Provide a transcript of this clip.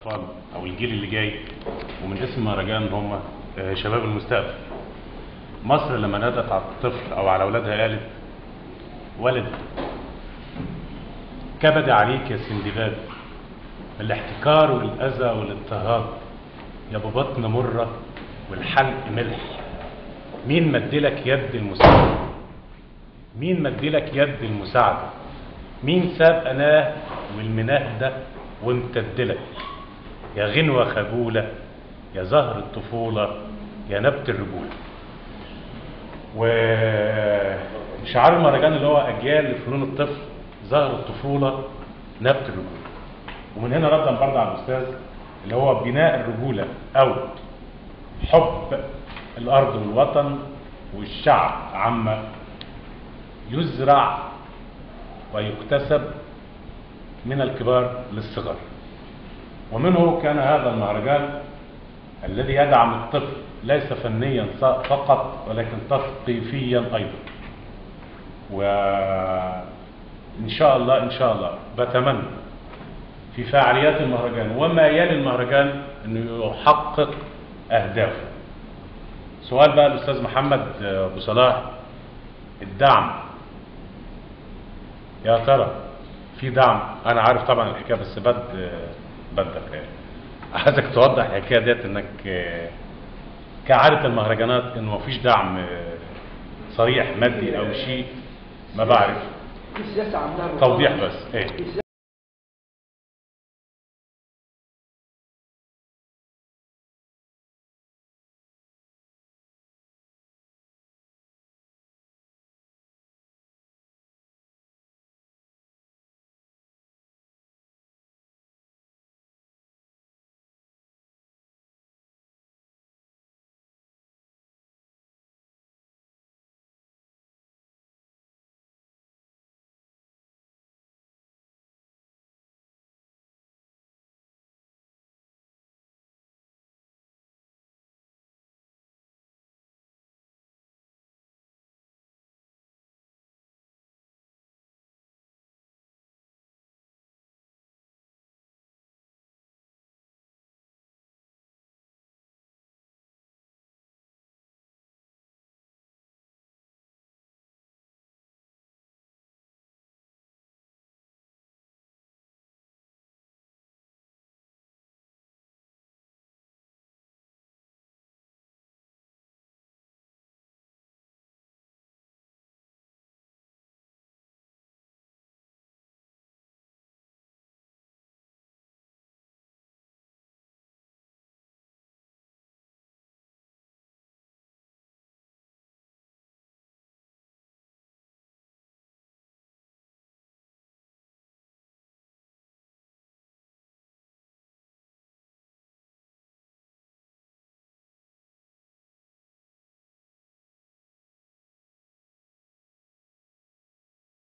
الأطفال أو الجيل اللي جاي، ومن اسم مهرجان هم شباب المستقبل. مصر لما نادت على الطفل أو على أولادها قالت: ولد كبد عليك يا سندباد، الاحتكار والأذى والاضطهاد، يا ببطن مرة والحلق ملح. مين مدلك يد المساعدة؟ مين مدلك يد المساعدة؟ مين ساب أناه والمناه ده وامتدلك؟ يا غنوة خجولة، يا زهر الطفولة، يا نبت الرجولة. وشعار المهرجان اللي هو أجيال لفنون الطفل، زهر الطفولة، نبت الرجولة. ومن هنا ردا برضه على الأستاذ اللي هو بناء الرجولة أو حب الأرض والوطن والشعب عما يزرع ويكتسب من الكبار للصغار. ومنه كان هذا المهرجان الذي يدعم الطفل ليس فنيا فقط ولكن تثقيفيا ايضا. وان شاء الله بتمنى في فعاليات المهرجان وما يلي المهرجان انه يحقق اهدافه. سؤال بقى الاستاذ محمد ابو صلاح، الدعم يا ترى في دعم؟ انا عارف طبعا الحكايه بس بدك عايزك توضح الحكايه ديت، انك كعاده المهرجانات انه مفيش دعم صريح مادي او شيء. ما بعرف في سياسه عاملاها توضيح بس ايه